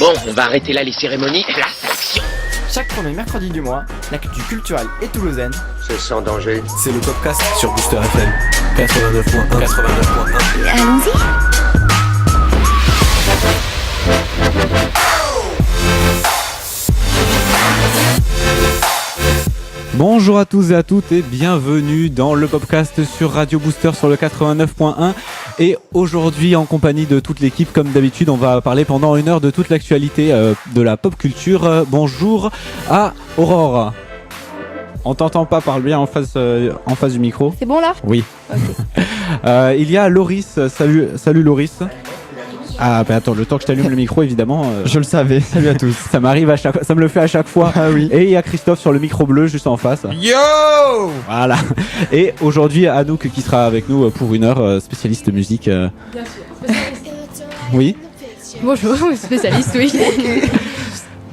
Bon, on va arrêter là les cérémonies. La sélection. Chaque premier mercredi du mois, l'actu culturelle et toulousaine. C'est sans danger. C'est le podcast sur Booster FM 89.1. Allons-y. Bonjour à tous et à toutes et bienvenue dans le podcast sur Radio Booster sur le 89.1 et aujourd'hui en compagnie de toute l'équipe comme d'habitude on va parler pendant une heure de toute l'actualité de la pop culture. Bonjour à Aurore. On t'entend pas, parle bien en face du micro. C'est bon là ? Oui. Ok. Il y a Loris, salut Loris. Ah bah attends, le temps que je t'allume le micro évidemment. Je le savais, salut à tous. Ça m'arrive ça me le fait à chaque fois. Ah oui. Et il y a Christophe sur le micro bleu juste en face. Yo. Voilà. Et aujourd'hui Anouk qui sera avec nous pour une heure, spécialiste musique. Bien sûr, spécialiste. Oui. Bonjour, spécialiste, oui.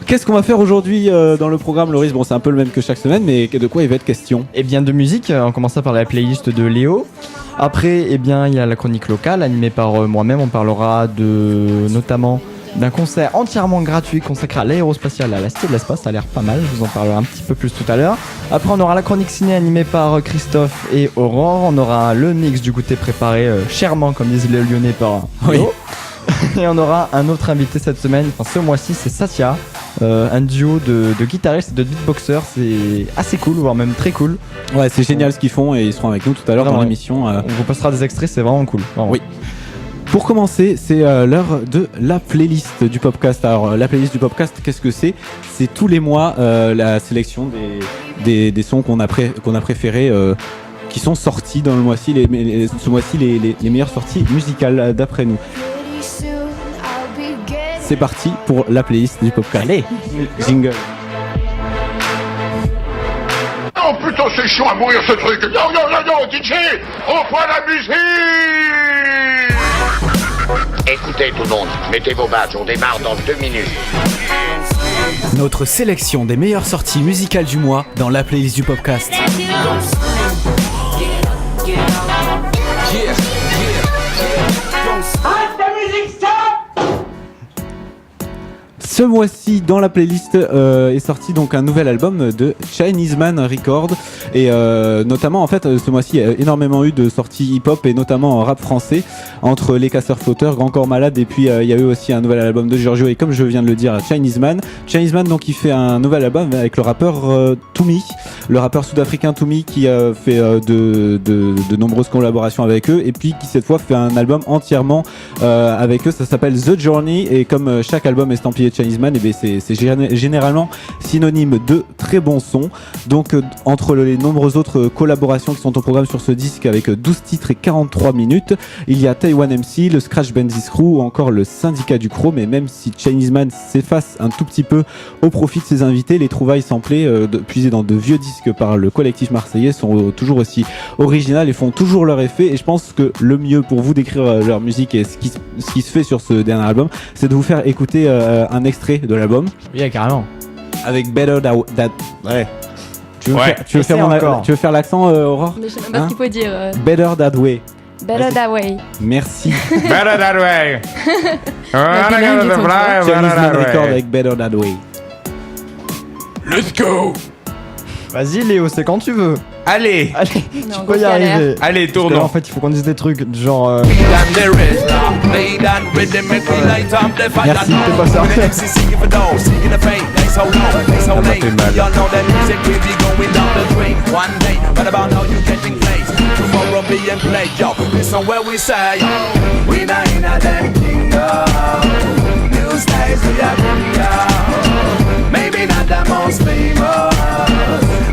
Qu'est-ce qu'on va faire aujourd'hui dans le programme, Loris ? Bon, c'est un peu le même que chaque semaine, mais de quoi il va être question ? Eh bien de musique, on commence par la playlist de Léo. Après, eh bien, il y a la chronique locale animée par moi-même. On parlera notamment d'un concert entièrement gratuit consacré à l'aérospatiale à la Cité de l'Espace. Ça a l'air pas mal, je vous en parlerai un petit peu plus tout à l'heure. Après, on aura la chronique ciné animée par Christophe et Aurore. On aura le mix du goûter préparé chèrement, comme disent les Lyonnais, par Oui. Léo. Et on aura un autre invité cette semaine, enfin ce mois-ci, c'est Satya, un duo de guitaristes et de beatboxers. C'est assez cool, voire même très cool. Ouais, c'est génial ce qu'ils font et ils seront avec nous tout à l'heure Vraiment, dans l'émission. On vous passera des extraits, c'est vraiment cool. Vraiment. Oui. Pour commencer, c'est l'heure de la playlist du podcast. Alors, la playlist du podcast, qu'est-ce que c'est ? C'est tous les mois la sélection des sons qu'on a préférés. Qui sont sortis dans le mois-ci, ce mois-ci les meilleures sorties musicales d'après nous. C'est parti pour la playlist du podcast. Allez, jingle. Oh putain, c'est chiant à mourir ce truc. Non, DJ, reprends la musique. Écoutez tout le monde, mettez vos badges, on démarre dans 2 minutes. Notre sélection des meilleures sorties musicales du mois dans la playlist du podcast. Ce mois-ci, dans la playlist, est sorti donc un nouvel album de Chinese Man Record et notamment en fait ce mois-ci il y a énormément eu de sorties hip-hop et notamment en rap français entre Les Casseurs Flotteurs, Grand Corps Malade et puis il y a eu aussi un nouvel album de Giorgio et comme je viens de le dire Chinese Man donc il fait un nouvel album avec le rappeur Toumi, le rappeur sud-africain Toumi qui a fait de nombreuses collaborations avec eux et puis qui cette fois fait un album entièrement avec eux, ça s'appelle The Journey et comme chaque album est estampillé Chinese Man, c'est généralement synonyme de très bon son. Donc entre les nombreuses autres collaborations qui sont au programme sur ce disque avec 12 titres et 43 minutes, il y a Taiwan MC, le Scratch Benzies Crew ou encore le Syndicat du Chrome. Et même si Chinese Man s'efface un tout petit peu au profit de ses invités, les trouvailles samplées puisées dans de vieux disques par le collectif marseillais sont toujours aussi originales et font toujours leur effet. Et je pense que le mieux pour vous décrire leur musique et ce qui se fait sur ce dernier album, c'est de vous faire écouter un extrait de l'album. Oui, carrément. Avec Better That. Ouais. Tu veux faire l'accent, Aurore ? Mais je sais même pas ce qu'il faut dire. Better That Way. Better that way. Merci. Better that way. Chinese Man Record avec Better That Way. Let's go. Vas-y Léo, c'est quand tu veux. Allez, Non, Tu peux y arriver. allez, Parce que là, tournons. en fait, il faut qu'on dise des trucs du genre. Merci, c'est pas ça. Maybe not the most famous,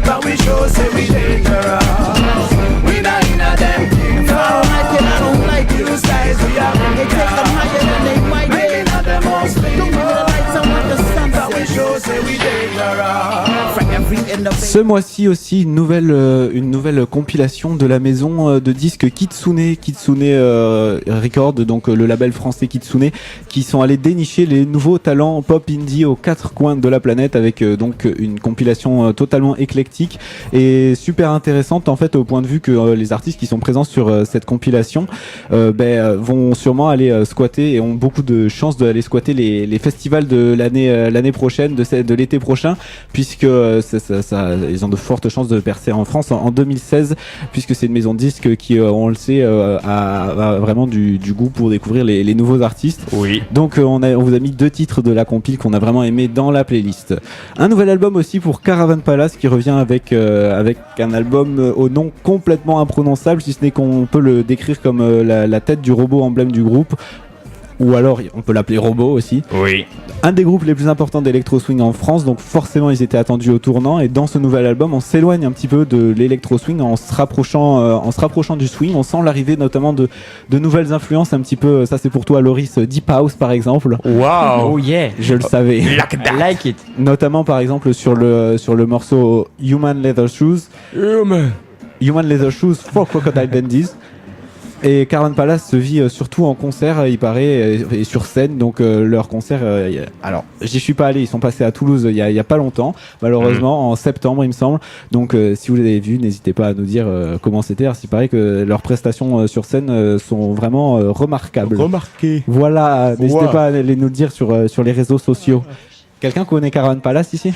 but we sure say we dangerous. We not in a damn kingdom. I don't like it. You guys we are. They take them higher than they might. Maybe not the most famous, but we sure say we dangerous. For every Ce mois-ci aussi une nouvelle compilation de la maison de disques Kitsune Record, donc le label français Kitsune, qui sont allés dénicher les nouveaux talents pop indie aux quatre coins de la planète avec donc une compilation totalement éclectique et super intéressante en fait, au point de vue que les artistes qui sont présents sur cette compilation vont sûrement aller squatter et ont beaucoup de chances d'aller squatter les festivals de l'année prochaine, de l'été prochain, puisque ils ont de fortes chances de percer en France en 2016, puisque c'est une maison de disques qui, on le sait, a vraiment du goût pour découvrir les nouveaux artistes. Oui. Donc on vous a mis 2 titres de la compile qu'on a vraiment aimé dans la playlist. Un nouvel album aussi pour Caravan Palace qui revient avec un album au nom complètement imprononçable, si ce n'est qu'on peut le décrire comme la tête du robot emblème du groupe. Ou alors on peut l'appeler Robot aussi. Oui. Un des groupes les plus importants d'électro swing en France, donc forcément ils étaient attendus au tournant, et dans ce nouvel album on s'éloigne un petit peu de l'électro swing en se rapprochant du swing. On sent l'arrivée notamment de nouvelles influences un petit peu, ça c'est pour toi Loris, Deep House par exemple. Waouh. Oh yeah. Je le savais. I like it. Notamment par exemple sur le morceau Human Leather Shoes for Crocodile Dandies. Et Caravan Palace se vit surtout en concert, il paraît, et sur scène. Donc leur concert, alors j'y suis pas allé, ils sont passés à Toulouse il y a pas longtemps, malheureusement en septembre il me semble. Donc si vous l'avez vu, n'hésitez pas à nous dire comment c'était. Il paraît que leurs prestations sur scène sont vraiment remarquables. Remarqué. Voilà, n'hésitez Wow. pas à aller nous le dire sur les réseaux sociaux. Quelqu'un connaît Caravan Palace ici?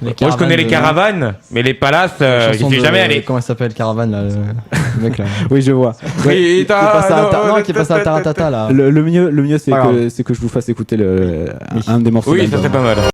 Moi je connais les caravanes, mais les palaces, j'y suis jamais allé. Comment elle s'appelle, Caravane là, le mec là. Oui, je vois. Oui, Qui est passé à Taratata là. Le mieux c'est Pas grave. que je vous fasse écouter un des morceaux. Oui, de ça l'album. serait pas mal.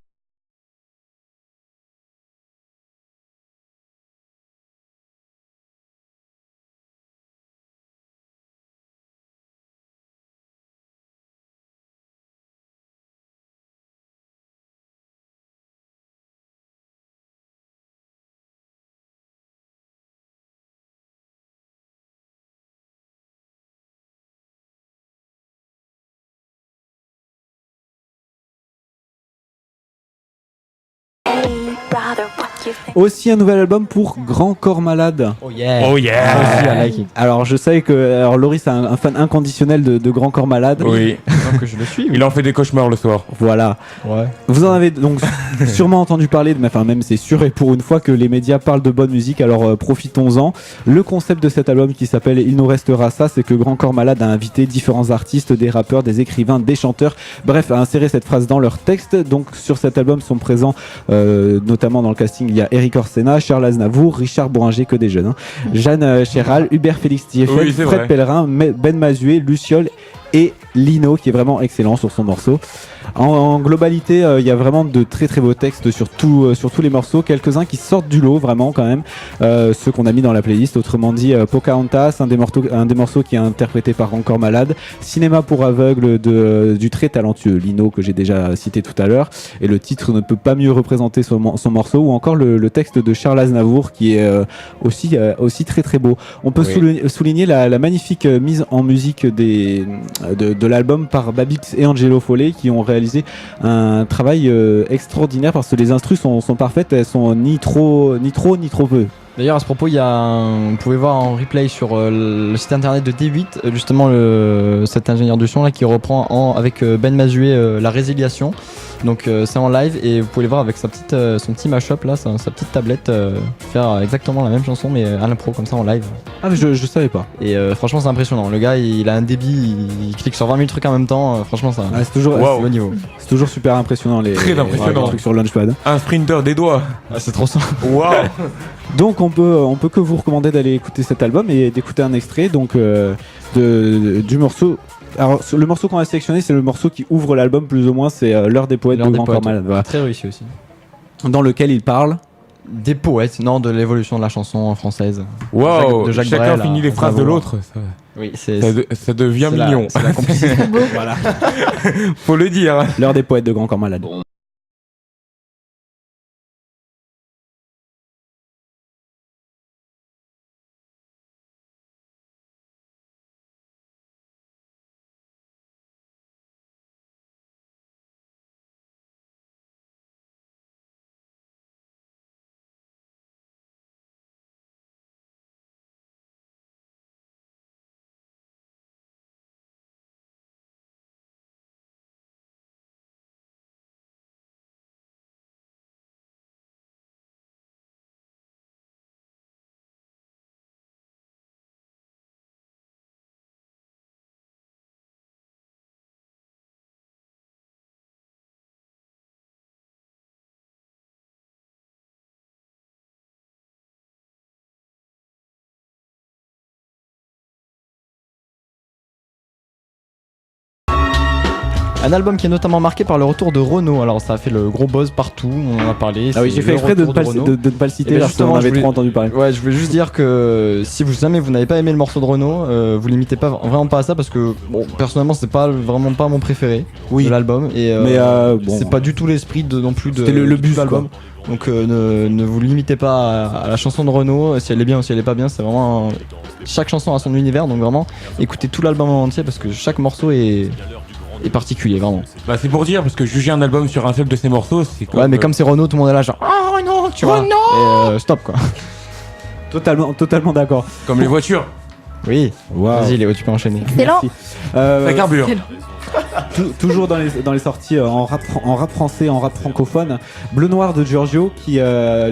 Aussi un nouvel album pour Grand Corps Malade. Oh yeah. Oh yeah. Aussi, I like it. Alors je sais que Loris est un fan inconditionnel de Grand Corps Malade. Oui. Donc je le suis. Il en fait des cauchemars le soir. Voilà. Ouais. Vous en avez donc sûrement entendu parler, enfin même c'est sûr et pour une fois que les médias parlent de bonne musique, alors profitons-en. Le concept de cet album qui s'appelle Il nous restera ça, c'est que Grand Corps Malade a invité différents artistes, des rappeurs, des écrivains, des chanteurs, bref, a inséré cette phrase dans leur texte. Donc sur cet album sont présents notamment dans le casting, il y a Eric Orsena, Charles Aznavour, Richard Bouranger, que des jeunes, Jeanne Chéral, Hubert Félix Thieffet, Oui, c'est Fred vrai. Pellerin, Ben Mazué, Luciole et Lino qui est vraiment excellent sur son morceau. En globalité, il y a vraiment de très très beaux textes sur tous les morceaux, quelques-uns qui sortent du lot vraiment quand même, ceux qu'on a mis dans la playlist, autrement dit Pocahontas, un des morceaux qui est interprété par Encore Malade, Cinéma pour aveugles du très talentueux Lino que j'ai déjà cité tout à l'heure, et le titre ne peut pas mieux représenter son morceau, ou encore le texte de Charles Aznavour qui est aussi très très beau. On peut souligner la magnifique mise en musique de l'album par Babix et Angelo Follet qui ont réalisé un travail extraordinaire parce que les instrus sont parfaites, elles sont ni trop ni trop peu. D'ailleurs à ce propos, vous pouvez voir en replay sur le site internet de D8 justement cet ingénieur du son là qui reprend avec Ben Mazué la résiliation. Donc c'est en live et vous pouvez le voir avec son petit mashup là, sa petite tablette, faire exactement la même chanson mais à l'impro comme ça en live. Ah mais je savais pas. Et franchement c'est impressionnant. Le gars il a un débit, il clique sur 20 000 trucs en même temps. Franchement ça. Ah, c'est toujours Wow. au niveau. C'est toujours super impressionnant les trucs sur Launchpad. Un sprinter des doigts. Ah, c'est trop ça. Waouh. Donc on peut que vous recommander d'aller écouter cet album et d'écouter un extrait donc du morceau. Alors le morceau qu'on a sélectionné, c'est le morceau qui ouvre l'album plus ou moins, c'est L'heure des poètes L'heure de des Grand poètes, Corps Malade, voilà. Très réussi aussi. Dans lequel il parle Des poètes, non, de l'évolution de la chanson française. Waouh. De Jacques Chacun Brel finit à les phrases de Aznavour. l'autre. Oui, c'est Ça devient c'est mignon. C'est la complicité. voilà. Faut le dire. L'heure des poètes de Grand Corps Malade. Un album qui est notamment marqué par le retour de Renaud. Alors ça a fait le gros buzz partout, on en a parlé. Ah oui, j'ai fait exprès de ne pas, Renaud. de ne pas le citer, Et ben parce qu'on en justement, avait je voulais- trop entendu parler. Ouais, je voulais juste dire que si jamais vous n'avez pas aimé le morceau de Renaud, vous limitez pas vraiment pas à ça parce que bon, personnellement c'est pas vraiment pas mon préféré de l'album et Mais bon, c'est pas du tout l'esprit non plus de c'était le de buzz, l'album. Donc ne vous limitez pas à la chanson de Renaud, si elle est bien ou si elle est pas bien, c'est vraiment chaque chanson a son univers, donc vraiment écoutez tout l'album en entier parce que chaque morceau est particulier vraiment. Bah c'est pour dire, parce que juger un album sur un seul de ses morceaux, c'est quoi Ouais, mais comme c'est Renaud, tout le monde est là genre oh Renaud, tu vois. Et stop quoi. totalement d'accord. Comme les voitures. Oui. Wow. Vas-y Léo, tu peux enchaîner. Excellent. Ça carbure. Toujours dans les sorties en rap français, en rap francophone, Bleu Noir de Giorgio, qui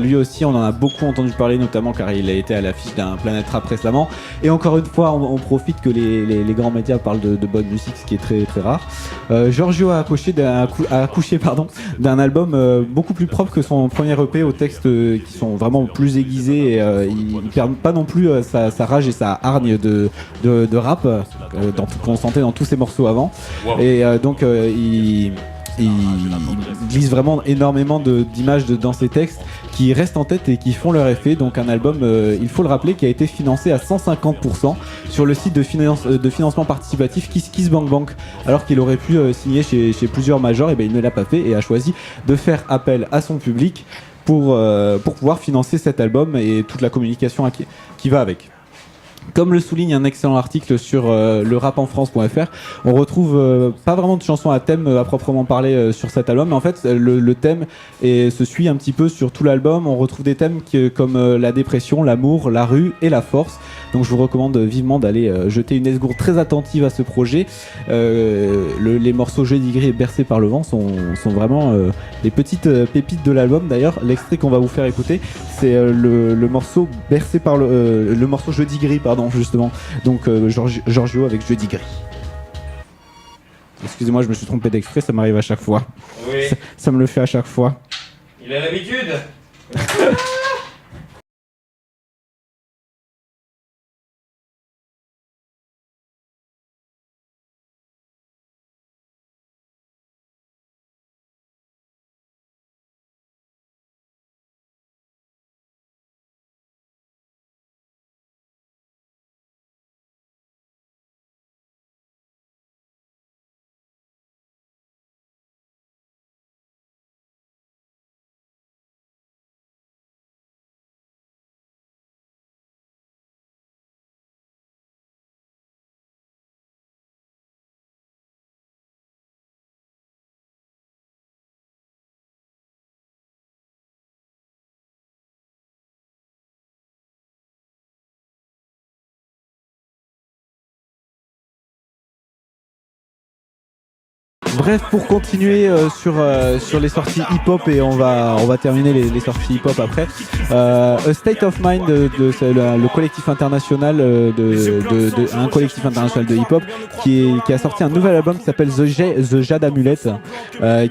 lui aussi on en a beaucoup entendu parler, notamment car il a été à l'affiche d'un Planète Rap récemment. Et encore une fois, on profite que les grands médias parlent de bonne musique, ce qui est très très rare. Giorgio a accouché d'un album beaucoup plus propre que son premier EP, aux textes qui sont vraiment plus aiguisés. Et, il perd pas non plus sa rage et sa hargne de rap qu'on sentait dans tous ses morceaux avant. Wow. Et donc il glisse vraiment énormément d'images dans ses textes qui restent en tête et qui font leur effet. Donc un album, il faut le rappeler, qui a été financé à 150% sur le site de financement participatif Kiss Bank Bank, alors qu'il aurait pu signer chez plusieurs majors. Et ben il ne l'a pas fait et a choisi de faire appel à son public pour pouvoir financer cet album et toute la communication qui va avec. Comme le souligne un excellent article sur le rapenfrance.fr, on retrouve pas vraiment de chansons à thème à proprement parler sur cet album, mais en fait le thème se suit un petit peu sur tout l'album. On retrouve des thèmes comme la dépression, l'amour, la rue et la force. Donc je vous recommande vivement d'aller jeter une esgourde très attentive à ce projet. Les morceaux Jeudi gris et Bercé par le vent sont vraiment les petites pépites de l'album. D'ailleurs, l'extrait qu'on va vous faire écouter, c'est le morceau Bercé par le morceau Jeudi gris, pardon, justement. Donc Giorgio avec Jeudi gris. Excusez-moi, je me suis trompé d'extrait, ça m'arrive à chaque fois. Oui. Ça me le fait à chaque fois. Il a l'habitude. Bref, pour continuer sur les sorties hip-hop, et on va terminer les sorties hip-hop après. A State of Mind le collectif international un collectif international de hip-hop qui a sorti un nouvel album qui s'appelle The Jade Amulet,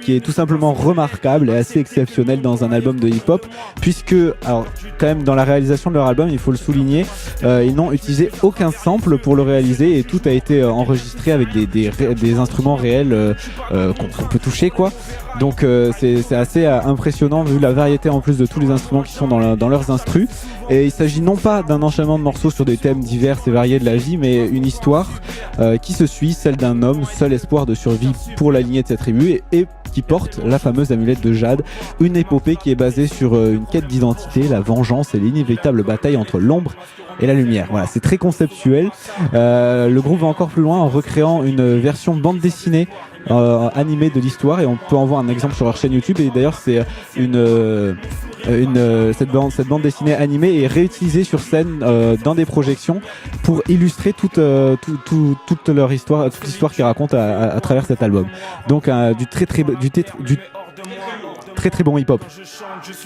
qui est tout simplement remarquable et assez exceptionnel dans un album de hip-hop, puisque alors quand même dans la réalisation de leur album, il faut le souligner, ils n'ont utilisé aucun sample pour le réaliser et tout a été enregistré avec des instruments réels qu'on peut toucher, quoi. Donc c'est assez impressionnant vu la variété en plus de tous les instruments qui sont dans leurs instrus. Et il s'agit non pas d'un enchaînement de morceaux sur des thèmes divers et variés de la vie, mais une histoire qui se suit, celle d'un homme, seul espoir de survie pour la lignée de sa tribu, et qui porte la fameuse amulette de Jade, une épopée qui est basée sur une quête d'identité, la vengeance et l'inévitable bataille entre l'ombre et la lumière. Voilà, c'est très conceptuel. Le groupe va encore plus loin en recréant une version bande dessinée animée de l'histoire, et on peut en voir un exemple sur leur chaîne YouTube. Et d'ailleurs c'est cette bande dessinée animée est réutilisée sur scène dans des projections pour illustrer toute leur histoire, toute l'histoire qu'ils racontent à travers cet album. Donc du très bon hip-hop.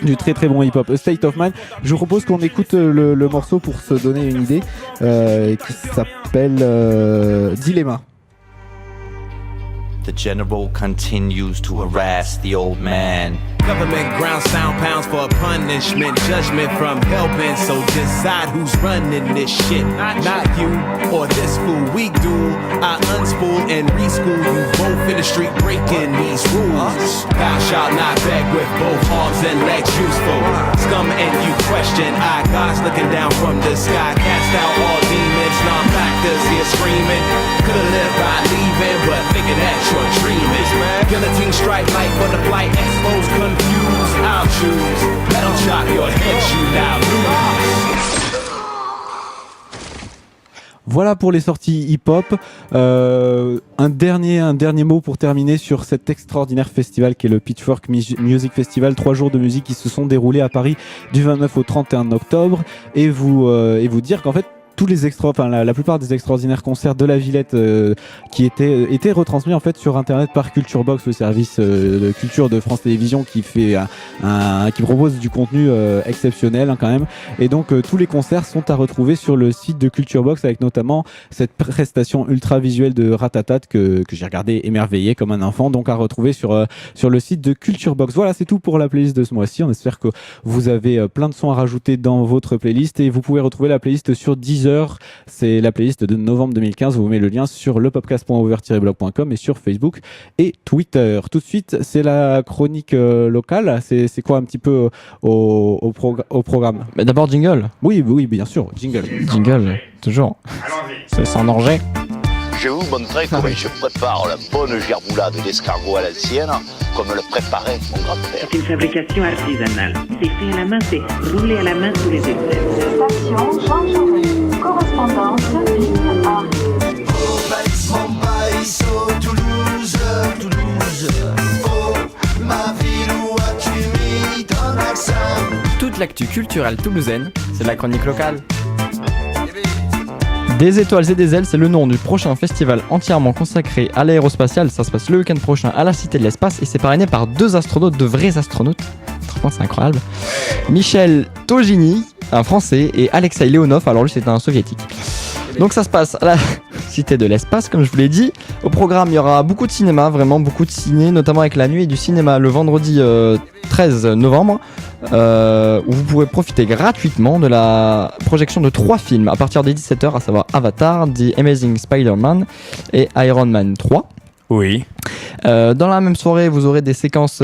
Du très très bon hip-hop. A State of Mind. Je vous propose qu'on écoute le morceau pour se donner une idée, qui s'appelle Dilemma. The general continues to harass the old man. Government ground sound pounds for punishment, judgment from helping. So decide who's running this shit. Not you or this fool. We do. I unspool and reschool you both in the street breaking these rules. Thou shalt not beg with both arms and legs useful. Scum and you question. I God's looking down from the sky. Cast out all demons, non-factors here screaming. Could've lived by leaving, but thinking that you're dreaming. Guillotine strike light for the flight. Exposed, confused, I'll choose. Let them chop your head, you now lose. Voilà pour les sorties hip-hop. Un dernier mot pour terminer sur cet extraordinaire festival qui est le Pitchfork Music Festival. 3 jours de musique qui se sont déroulés à Paris du 29 au 31 octobre. Et vous dire qu'en fait, tous les la plupart des extraordinaires concerts de la Villette qui étaient retransmis en fait sur internet par Culturebox, le service de culture de France Télévisions qui propose du contenu exceptionnel quand même. Et donc tous les concerts sont à retrouver sur le site de Culturebox, avec notamment cette prestation ultra visuelle de Ratatat que j'ai regardé émerveillé comme un enfant, donc à retrouver sur le site de Culturebox. Voilà, c'est tout pour la playlist de ce mois-ci. On espère que vous avez plein de sons à rajouter dans votre playlist, et vous pouvez retrouver la playlist sur Deezer. C'est la playlist de novembre 2015. Vous mettez le lien sur lepopcast.over-blog.com et sur Facebook et Twitter. Tout de suite, c'est la chronique locale. C'est quoi un petit peu au programme? Mais d'abord jingle. Oui, bien sûr, jingle. Jingle, toujours. C'est sans danger. Je vais vous montrer comment je prépare la bonne gerboulade d'escargot à l'ancienne, comme le préparait mon grand-père. C'est une fabrication artisanale. C'est fait à la main, c'est roulé à la main sous les aisselles. Station Jean Jaurès. Correspondance ligne A. Toulouse, oh, ma ville, où as-tu mis ton accent? Toute l'actu culturelle toulousaine, c'est la chronique locale. Des étoiles et des ailes, c'est le nom du prochain festival entièrement consacré à l'aérospatiale. Ça se passe le week-end prochain à la Cité de l'Espace et c'est parrainé par 2 astronautes, de vrais astronautes. C'est incroyable. Michel Togini, un Français, et Alexei Leonov, alors lui c'est un Soviétique. Donc ça se passe à la Cité de l'Espace, comme je vous l'ai dit. Au programme, il y aura beaucoup de cinéma, vraiment beaucoup de ciné, notamment avec la nuit du cinéma le vendredi 13 novembre, où vous pourrez profiter gratuitement de la projection de 3 films à partir des 17h, à savoir Avatar, The Amazing Spider-Man et Iron Man 3. Oui. Dans la même soirée, vous aurez des séquences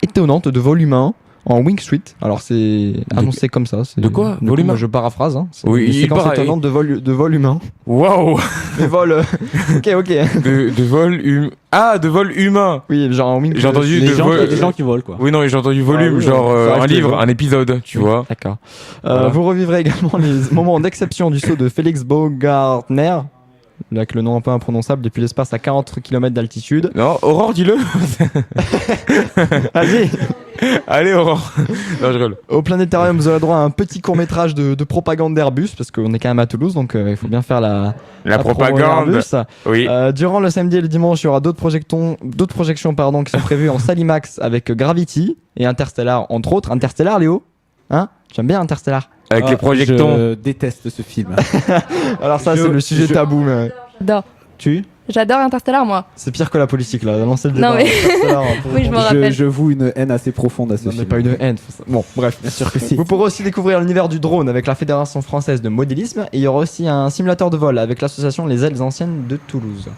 étonnantes de volume 1 en wingsuit. Alors c'est annoncé comme ça. De quoi? Volume 1. Je paraphrase. Hein. Oui, des séquences étonnantes de volume 1. Waouh. Des vols. Ok. De vol humain. Ah, de vol humain. Oui, genre en wingsuit. J'ai entendu des gens qui volent quoi. Oui, non, j'ai entendu volume, oui, genre un livre, vois. un épisode, tu vois. D'accord. Voilà. Vous revivrez également les moments d'exception du saut de Félix Baumgartner. Là, avec le nom un peu imprononçable, depuis l'espace à 40 km d'altitude. Non, Aurore, dis-le. Allez. Allez, Aurore. Non, je rigole. Au planétarium, vous aurez droit à un petit court-métrage de propagande d'Airbus, parce qu'on est quand même à Toulouse, donc il faut bien faire la propagande. Airbus. Oui. Durant le samedi et le dimanche, il y aura d'autres projections qui sont prévues en Salimax avec Gravity et Interstellar, entre autres. Interstellar, Léo, hein? J'aime bien Interstellar. Avec les projectons. Je déteste ce film. Alors ça, c'est le sujet tabou, mais... J'adore. J'adore Interstellar, moi. C'est pire que la politique, là. Lancer le débat. Non, mais... oui, je m'en rappelle. Je voue une haine assez profonde à ce film. Mais pas une haine. Bon, bref. Bien sûr que si. Vous pourrez aussi découvrir l'univers du drone avec la Fédération Française de Modélisme. Et il y aura aussi un simulateur de vol avec l'association Les Ailes Anciennes de Toulouse.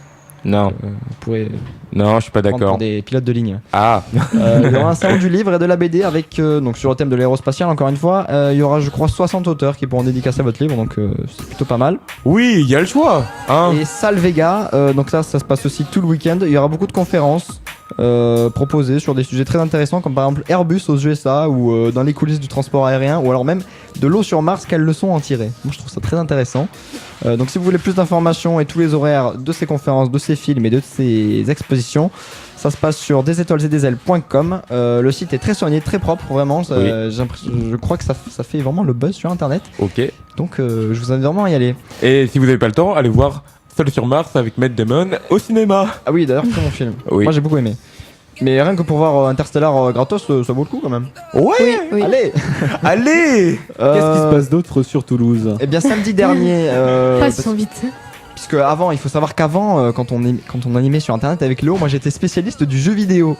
Non. Vous pourrez... Non, je suis pas prendre d'accord. pour des pilotes de ligne. Ah. Il y aura un salon du livre et de la BD avec, donc sur le thème de l'aérospatial, encore une fois. Il y aura, je crois, 60 auteurs qui pourront dédicacer votre livre, donc c'est plutôt pas mal. Oui, il y a le choix. Hein. Et Salle Vega, donc ça se passe aussi tout le week-end. Il y aura beaucoup de conférences proposées sur des sujets très intéressants, comme par exemple Airbus aux USA ou dans les coulisses du transport aérien, ou alors même de l'eau sur Mars, quelles leçons en tirer. Moi, je trouve ça très intéressant. Donc si vous voulez plus d'informations et tous les horaires de ces conférences, de ces films et de ces expositions, ça se passe sur desétoilesdesailes.com. Le site est très soigné, très propre, vraiment. Oui. Je crois que ça fait vraiment le buzz sur internet. Ok. Donc je vous invite vraiment à y aller. Et si vous n'avez pas le temps, allez voir Seul sur Mars avec Matt Damon au cinéma. Ah oui, d'ailleurs, c'est mon film. Oui. Moi j'ai beaucoup aimé. Mais rien que pour voir Interstellar gratos, ça vaut le coup quand même. Ouais. Oui. Allez. Allez. Qu'est-ce qui se passe d'autre sur Toulouse? Eh bien samedi dernier, Passons vite. puisque avant, il faut savoir qu'avant, quand on animait sur internet avec Léo, moi j'étais spécialiste du jeu vidéo.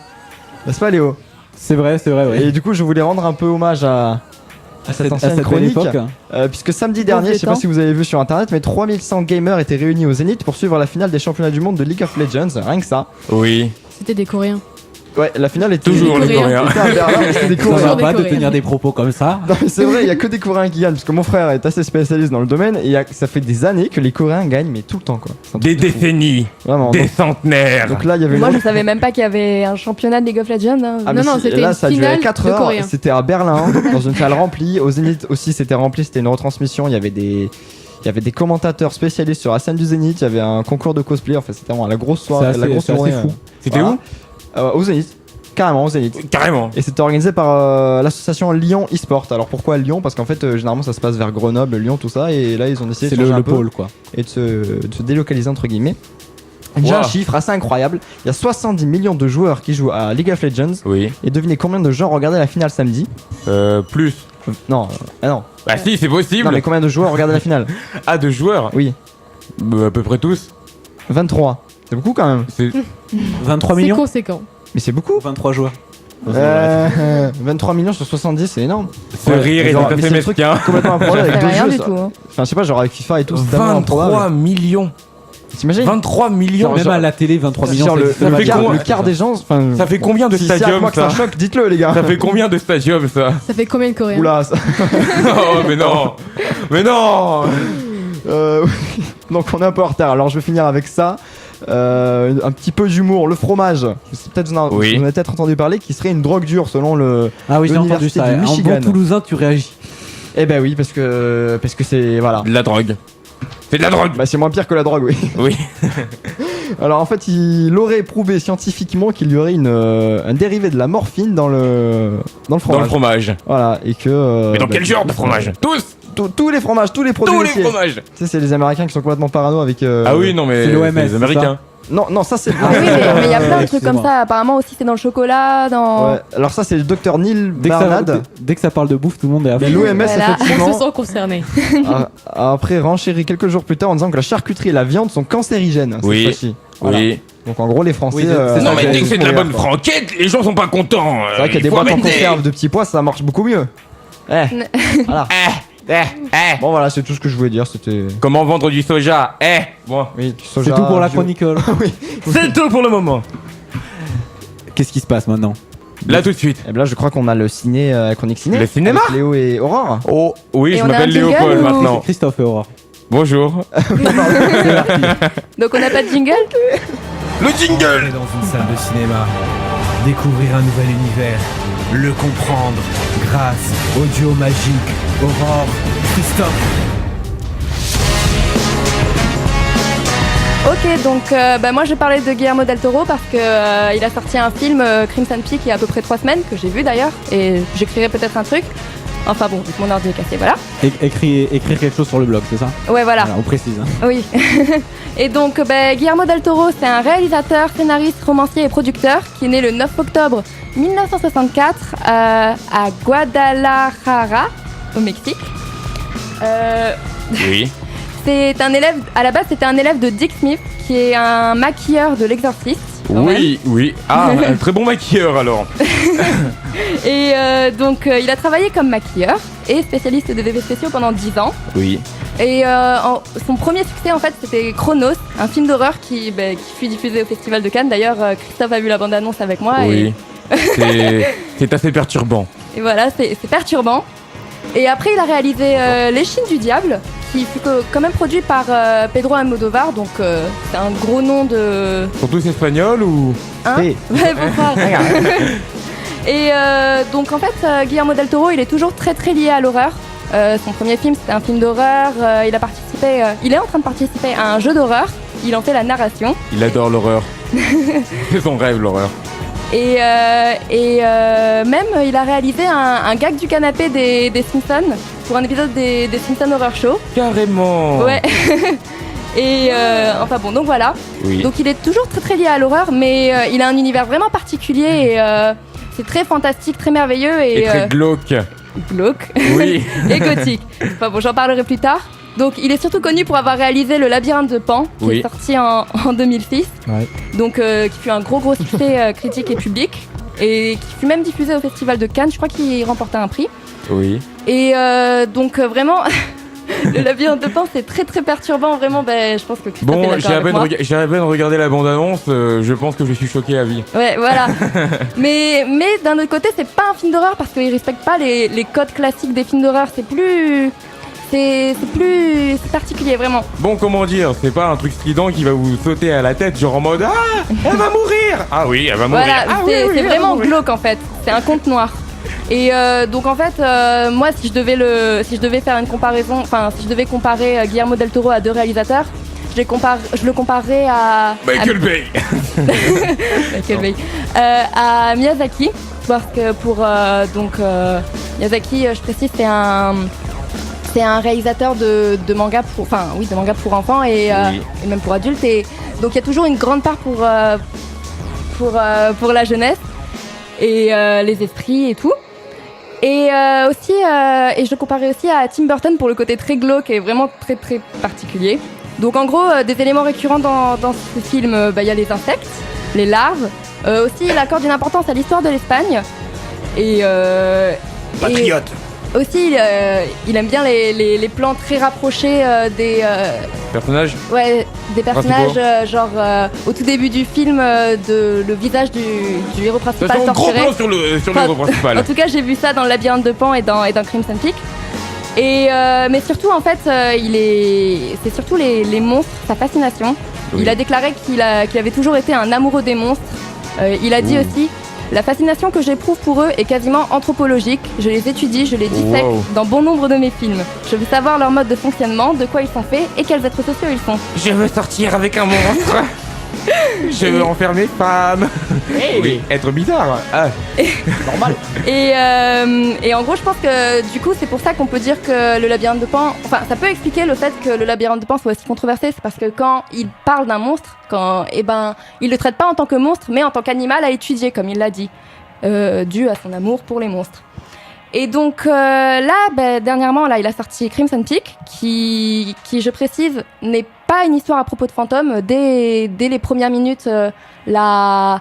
N'est-ce pas Léo? C'est vrai, ouais. Et du coup, je voulais rendre un peu hommage à cette ancienne chronique, puisque samedi dernier, je sais pas si vous avez vu sur internet, mais 3100 gamers étaient réunis au Zénith pour suivre la finale des championnats du monde de League of Legends, rien que ça. Oui. C'était des Coréens. Ouais, la finale était toujours les Coréens. C'était des Ça Coréens. va pas de tenir des propos comme ça. Non, mais c'est vrai, il y a que des Coréens qui gagnent, parce que mon frère est assez spécialiste dans le domaine, et ça fait des années que les Coréens gagnent, mais tout le temps quoi. Des décennies. Vraiment. Des centenaires. Donc là, il y avait. Moi, je savais même pas qu'il y avait un championnat de League of Legends. Hein. Ah, non, c'était là, une ça a duré finale 4 de heures. Coréens. C'était à Berlin, dans une salle remplie. Au Zénith aussi, c'était rempli. C'était une retransmission. Il y avait des commentateurs spécialistes sur la scène du Zénith. Il y avait un concours de cosplay. Enfin, c'était vraiment la grosse soirée. C'est la grosse assez journée. fou. C'était où Au Zénith. Carrément, au Zénith. Carrément. Et c'était organisé par l'association Lyon eSport. Alors pourquoi Lyon? Parce qu'en fait, généralement, ça se passe vers Grenoble, Lyon, tout ça. Et là, ils ont essayé de changer un peu pôle, quoi. et de se délocaliser entre guillemets. J'ai un chiffre assez incroyable. Il y a 70 millions de joueurs qui jouent à League of Legends. Oui. Et devinez combien de gens regardaient la finale samedi? Plus. Non, non. Bah si, c'est possible. Non, mais combien de joueurs regardaient la finale? Ah, de joueurs? Oui. À peu près tous. 23. C'est beaucoup quand même. C'est 23 millions. C'est conséquent. Mais c'est beaucoup. 23 joueurs. 23 millions sur 70, c'est énorme. Ce rire est genre, tout à mais fait c'est le truc mesquin. complètement improbable avec Ça fait deux rien jeux. du tout. Hein. Enfin, je sais pas, genre avec FIFA et tout, c'est tellement 23 improbable. millions. T'imagines? 23 millions. Même à la télé, 23 millions. Genre ça le existe. quart des gens. Enfin, Ça fait combien de si c'est à stadiums moi que ça ça choque, dites-le les gars. Ça fait combien de stadiums ça? Ça fait combien de Coréens? Oula, ça... Oh mais non. Mais non. Donc on est un peu en retard. Alors je vais finir avec ça. Un petit peu d'humour, le fromage. Peut-être vous en avez peut-être entendu parler, qui serait une drogue dure selon le. Ah oui, j'ai entendu ça. Du En Michigan. bon Toulousain, tu réagis. Eh ben oui, parce que c'est voilà. De la drogue. C'est de la drogue. Bah c'est moins pire que la drogue, oui. Oui. Alors en fait, il aurait prouvé scientifiquement qu'il y aurait un dérivé de la morphine dans le fromage. Dans le fromage. Voilà, et que. Mais dans quel genre de fromage? Tous les fromages, tous les produits Tous les laitiers. fromages. Tu sais, c'est les Américains qui sont complètement parano avec. Ah oui, non mais c'est l'OMS, les Américains. Non, ça c'est. Ah oui, mais il y a plein de trucs comme ça. Apparemment aussi, c'est dans le chocolat, dans. Ouais. Alors ça c'est le docteur Neil Barnard. Dès que ça parle de bouffe, tout le monde est à fond. Mais l'OMS effectivement. Ils se sont concernés. Après renchéri quelques jours plus tard en disant que la charcuterie et la viande sont cancérigènes. Oui. Cette fois-ci. Voilà. Oui. Donc en gros les Français. Oui, c'est Non ça, mais dès que c'est de la bonne quoi. franquette, les gens sont pas contents. C'est vrai qu'il y a des boîtes en conserve de petits pois, ça marche beaucoup mieux. Voilà. Bon voilà, c'est tout ce que je voulais dire. C'était. Comment vendre du soja? Bon. Oui, du soja. C'est tout pour la bio. chronique. Oui. C'est tout pour le moment. Qu'est-ce qui se passe maintenant? Là tout de suite. Et bien là je crois qu'on a le ciné, chronique ciné. Le cinéma avec Léo et Aurore. Oh oui, Et je on a m'appelle un jingle Léopold ou- maintenant. Christophe et Aurore. Bonjour. Donc on n'a pas de jingle? Le jingle. Dans une salle de cinéma, découvrir un nouvel univers, le comprendre grâce au duo magique Aurore, Christophe. Ok, donc moi je parlais de Guillermo del Toro parce que il a sorti un film Crimson Peak il y a à peu près 3 semaines que j'ai vu d'ailleurs et j'écrirai peut-être un truc. Enfin bon, vu que mon ordi est cassé, voilà. Écrire quelque chose sur le blog, c'est ça? Ouais, voilà. On précise. Hein. Oui. Et donc Guillermo del Toro, c'est un réalisateur, scénariste, romancier et producteur qui est né le 9 octobre 1964 à Guadalajara, au Mexique. Oui. C'est un élève, à la base c'était un élève de Dick Smith qui est un maquilleur de l'Exorciste. Oui, oui. Ah, un très bon maquilleur alors. Et donc il a travaillé comme maquilleur et spécialiste des effets spéciaux pendant 10 ans. Oui. Et son premier succès en fait c'était Chronos, un film d'horreur qui fut diffusé au Festival de Cannes. D'ailleurs Christophe a vu la bande-annonce avec moi. Oui. C'est assez perturbant. Et voilà, c'est perturbant. Et après il a réalisé L'Échine du Diable, qui fut quand même produit par Pedro Almodóvar, donc c'est un gros nom de... Sont tous espagnols ou... Hein? Oui. Ouais, faut croire. Et donc en fait Guillermo del Toro il est toujours très très lié à l'horreur. Son premier film c'était un film d'horreur, il est en train de participer à un jeu d'horreur, il en fait la narration. Il adore l'horreur. C'est son rêve l'horreur. Et même il a réalisé un gag du canapé des Simpsons pour un épisode des Simpsons Horror Show. Carrément. Ouais. Et enfin bon, donc voilà. Oui. Donc il est toujours très très lié à l'horreur, mais il a un univers vraiment particulier et c'est très fantastique, très merveilleux et très glauque. Glauque. Oui. Et gothique. Enfin bon, j'en parlerai plus tard. Donc il est surtout connu pour avoir réalisé Le Labyrinthe de Pan, qui est sorti en 2006. Ouais. Donc qui fut un gros succès critique et public. et qui fut même diffusé au Festival de Cannes. Je crois qu'il remportait un prix. Oui. Et donc vraiment, le labyrinthe de Pan, c'est très très perturbant. Vraiment, je pense que Christophe est Bon, d'accord avec moi. j'ai à peine regardé la bande-annonce, je pense que je suis choqué à vie. Ouais, voilà. mais d'un autre côté, c'est pas un film d'horreur parce qu'il respecte pas les codes classiques des films d'horreur. C'est plus particulier, vraiment. Bon, comment dire, c'est pas un truc strident qui va vous sauter à la tête, genre en mode ah, elle va mourir. Ah oui, elle va mourir. Voilà, Ah c'est oui, vraiment glauque en fait. C'est un conte noir. Et donc en fait, moi, si je devais faire une comparaison, enfin, si je devais comparer Guillermo del Toro à deux réalisateurs, je le comparerais à Michael Bay. Michael Bay. À Miyazaki, parce que pour Miyazaki, je précise, c'est un réalisateur de manga de manga pour enfants et même pour adultes. Et donc il y a toujours une grande part pour la jeunesse et les esprits et tout. Et aussi, et je le comparais aussi à Tim Burton pour le côté très glauque et vraiment très très particulier. Donc en gros, des éléments récurrents dans ce film, y a les insectes, les larves. Aussi, il accorde une importance à l'histoire de l'Espagne. Et Patriote. Aussi, il aime bien les plans très rapprochés des personnages. Ouais, des personnages, genre au tout début du film, le visage du héros principal un gros torturé. plan sur le héros principal. En tout cas, j'ai vu ça dans le labyrinthe de Pan et dans Crimson Peak. Et mais surtout, en fait, c'est surtout les monstres, sa fascination. Oui. Il a déclaré qu'il avait toujours été un amoureux des monstres. Il a dit aussi: la fascination que j'éprouve pour eux est quasiment anthropologique. Je les étudie, je les dissèque dans bon nombre de mes films. Je veux savoir leur mode de fonctionnement, de quoi ils sont faits et quels êtres sociaux ils sont. Je veux sortir avec un monstre. Je veux enfermer femme. Hey. Oui, être bizarre. Ah. Normal. Et en gros, je pense que du coup, c'est pour ça qu'on peut dire que le labyrinthe de Pan, enfin, ça peut expliquer le fait que le labyrinthe de Pan soit aussi controversé. C'est parce que quand il parle d'un monstre, il le traite pas en tant que monstre, mais en tant qu'animal à étudier, comme il l'a dit, dû à son amour pour les monstres. Et donc dernièrement, il a sorti Crimson Peak, qui je précise, n'est pas une histoire à propos de fantômes. Dès les premières minutes, l'intrigue.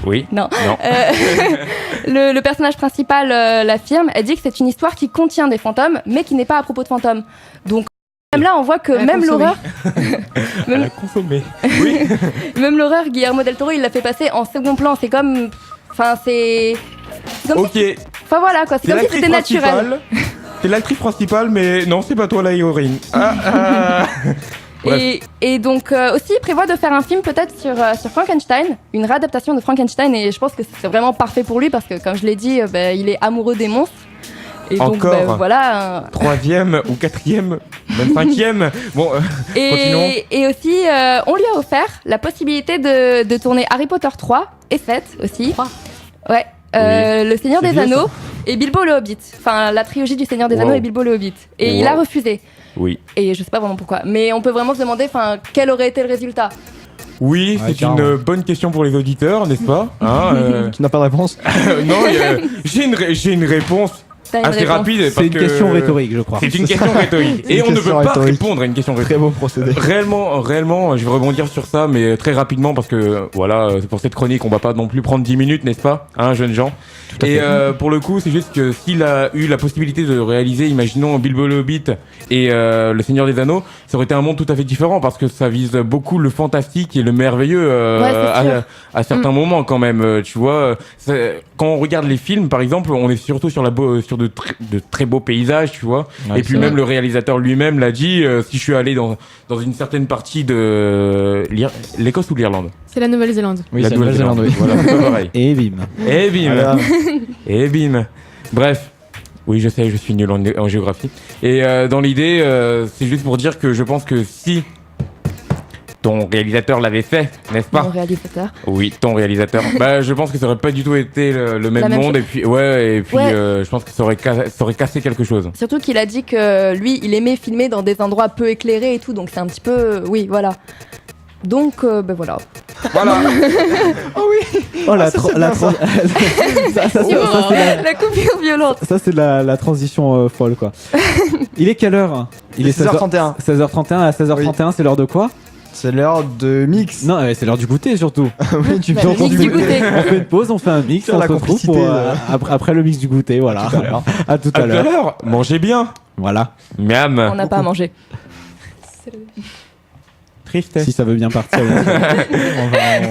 Oui. Non. Le personnage principal l'affirme. Elle dit que c'est une histoire qui contient des fantômes, mais qui n'est pas à propos de fantômes. Donc même là, on voit que même l'horreur. Elle a consommé. Oui. Même l'horreur, Guillermo del Toro, il l'a fait passer en second plan. C'est comme. Enfin, c'est. Ok. Enfin voilà quoi, c'est comme si c'était naturel. C'est l'actrice principale, mais non, c'est pas toi la héroïne. Et donc aussi, il prévoit de faire un film peut-être sur Frankenstein, une réadaptation de Frankenstein, et je pense que c'est vraiment parfait pour lui parce que, comme je l'ai dit, il est amoureux des monstres. Et encore donc, voilà. Troisième ou quatrième, même cinquième. Bon, continuons. Et aussi, on lui a offert la possibilité de tourner Harry Potter 3 et 7 aussi. 3. Ouais. Le Seigneur des Anneaux et Bilbo le Hobbit. Enfin, la trilogie du Seigneur des Anneaux et Bilbo le Hobbit. Et il a refusé. Oui. Et je sais pas vraiment pourquoi. Mais on peut vraiment se demander, quel aurait été le résultat. Oui, c'est une bonne question pour les auditeurs, n'est-ce pas Tu n'as pas de réponse? Non, j'ai une réponse. Assez rapide. C'est une question rhétorique, je crois. C'est une question rhétorique. Et on ne peut pas répondre à une question rhétorique. Très beau procédé. Réellement, je vais rebondir sur ça, mais très rapidement, parce que voilà, pour cette chronique, on va pas non plus prendre 10 minutes, n'est-ce pas, jeunes gens. Et pour le coup, c'est juste que s'il a eu la possibilité de réaliser, imaginons Bilbo le Hobbit et le Seigneur des Anneaux, ça aurait été un monde tout à fait différent, parce que ça vise beaucoup le fantastique et le merveilleux à certains moments quand même. Tu vois, quand on regarde les films, par exemple, on est surtout sur de très beaux paysages, tu vois. Ouais, et puis même le réalisateur lui-même l'a dit, si je suis allé dans une certaine partie de l'Écosse ou l'Irlande. C'est la Nouvelle-Zélande. Oui, c'est la Nouvelle-Zélande, oui. Voilà, c'est pas pareil. Et bim. Et bim. Voilà. Et bim. Bref. Oui, je sais, je suis nul en géographie. Et dans l'idée, c'est juste pour dire que je pense que si ton réalisateur l'avait fait, n'est-ce pas? Mon réalisateur. Oui, ton réalisateur. Je pense que ça aurait pas du tout été le même monde. Et puis, je pense que ça aurait cassé quelque chose. Surtout qu'il a dit que lui, il aimait filmer dans des endroits peu éclairés et tout, donc c'est un petit peu, oui, voilà. Donc, voilà. Voilà. Oh oui. Oh la coupure violente. Ça c'est la transition folle quoi. Il est quelle heure? Il est 16h31. 16h31 à 16h31, oui. C'est l'heure de quoi? C'est l'heure de mix. Non, c'est l'heure du goûter surtout. Oui, tu Bah, le mix du goûter. On fait une pause, on fait un mix, Sur on la se retrouve complicité, après le mix du goûter, voilà. À tout à l'heure. Mangez bien. Voilà. Miam. On n'a pas à manger. Tristesse. Si ça veut bien partir.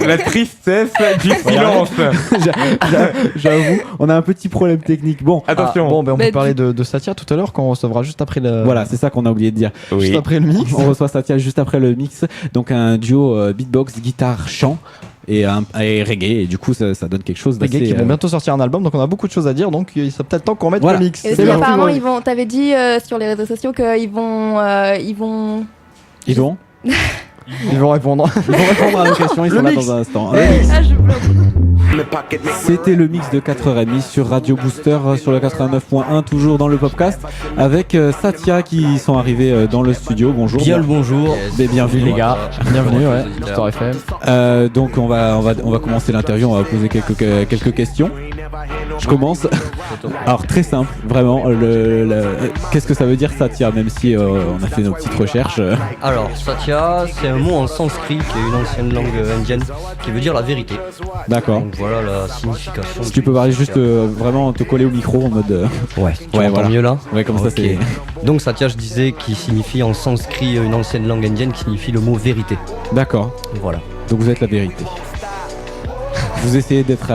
La tristesse du silence. J'avoue, on a un petit problème technique. Bon, attention. Bon, ben on Mais peut parler de Satya tout à l'heure quand on recevra juste après le. voilà, c'est ça qu'on a oublié de dire. Juste après le mix. On reçoit Satya juste après le mix. Donc un duo beatbox, guitare, chant et reggae. Et du coup, ça donne quelque chose Les gars d'assez. qui vont bientôt sortir un album, donc on a beaucoup de choses à dire. Donc il sera peut-être temps qu'on mette Voilà. le mix. Et C'est aussi, bon. apparemment, t'avais dit sur les réseaux sociaux qu'ils vont. Ils vont Ils vont répondre. à nos questions, ils sont là dans un instant. Ah, je bloque. C'était le mix de 4h30 sur Radio Booster sur le 89.1, toujours dans le podcast, avec Satya qui sont arrivés dans le studio. Bonjour. Bien le bonjour. Bienvenue les gars. Bienvenue, ouais. Star FM. Donc on va commencer l'interview, on va poser quelques questions. Je commence. Alors très simple, vraiment. Qu'est-ce que ça veut dire Satya, même si on a fait nos petites recherches. Alors, Satya, c'est un mot en sanskrit qui est une ancienne langue indienne qui veut dire la vérité. D'accord. Donc voilà la signification. Si tu peux parler juste vraiment te coller au micro en mode. Ouais, tu m'entends voilà. mieux là. Ouais, comme ça Ok. c'est. Donc Satya, je disais, qui signifie en sanskrit une ancienne langue indienne qui signifie le mot vérité. D'accord. Voilà. Donc vous êtes la vérité. Vous essayez d'être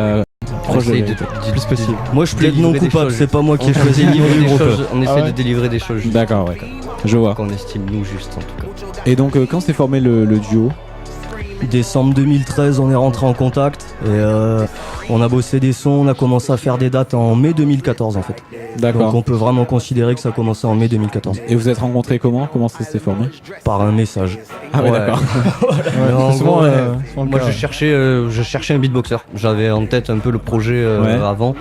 proche de la vérité. le plus possible. Moi je plaide non coupable, c'est pas moi qui ai choisi de délivrer des choses. On essaie de délivrer des choses justes. D'accord, ouais. Je vois. Qu'on estime nous justes en tout cas. Et donc quand s'est formé le duo? Décembre 2013, on est rentré en contact et on a bossé des sons, on a commencé à faire des dates en mai 2014 en fait. D'accord. Donc on peut vraiment considérer que ça a commencé en mai 2014. Et vous êtes rencontrés comment? Comment ça s'est formé? Par un message. Ah ouais, d'accord. Mais en souvent, gros, souvent le moi cas. je cherchais un beatboxer. J'avais en tête un peu le projet avant.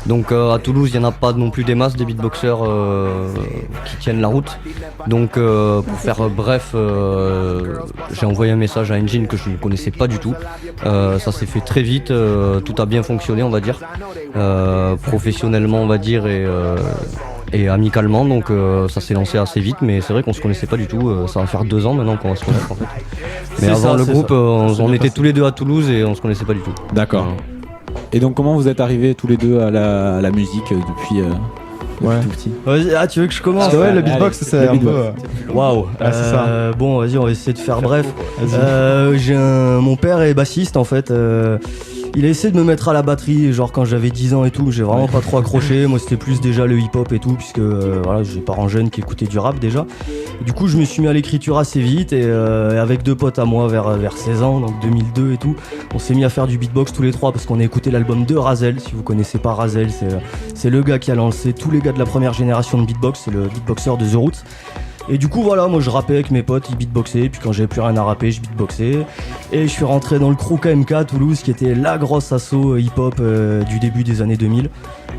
Donc à Toulouse, il n'y en a pas non plus des masses des beatboxers qui tiennent la route. Donc pour faire bref, j'ai envoyé un message à Engine que je ne connaissais pas du tout. Ça s'est fait très vite, tout a bien fonctionné on va dire. Professionnellement on va dire et amicalement, donc ça s'est lancé assez vite, mais c'est vrai qu'on se connaissait pas du tout. Ça va faire 2 ans maintenant qu'on va se connaître en fait. Mais avant le groupe, on était tous les deux à Toulouse et on se connaissait pas du tout. D'accord. Et donc comment vous êtes arrivés tous les deux à la musique depuis tout petit? Vas-y, tu veux que je commence? Ouais, le beatbox c'est un peu. Waouh. Ah, c'est ça. Bon, vas-y, on va essayer de faire bref. Mon père est bassiste en fait. Il a essayé de me mettre à la batterie, genre quand j'avais 10 ans et tout. J'ai vraiment pas trop accroché. Moi, c'était plus déjà le hip-hop et tout, puisque voilà, j'ai des parents jeunes qui écoutaient du rap déjà. Du coup, je me suis mis à l'écriture assez vite et avec 2 potes à moi vers 16 ans, donc 2002 et tout, on s'est mis à faire du beatbox tous les 3 parce qu'on a écouté l'album de Razel. Si vous connaissez pas Razel, c'est le gars qui a lancé tous les gars de la première génération de beatbox, c'est le beatboxer de The Roots. Et du coup voilà, moi je rappais avec mes potes, ils beatboxaient, puis quand j'avais plus rien à rapper, je beatboxais. Et je suis rentré dans le crew KMK à Toulouse, qui était la grosse asso hip-hop du début des années 2000.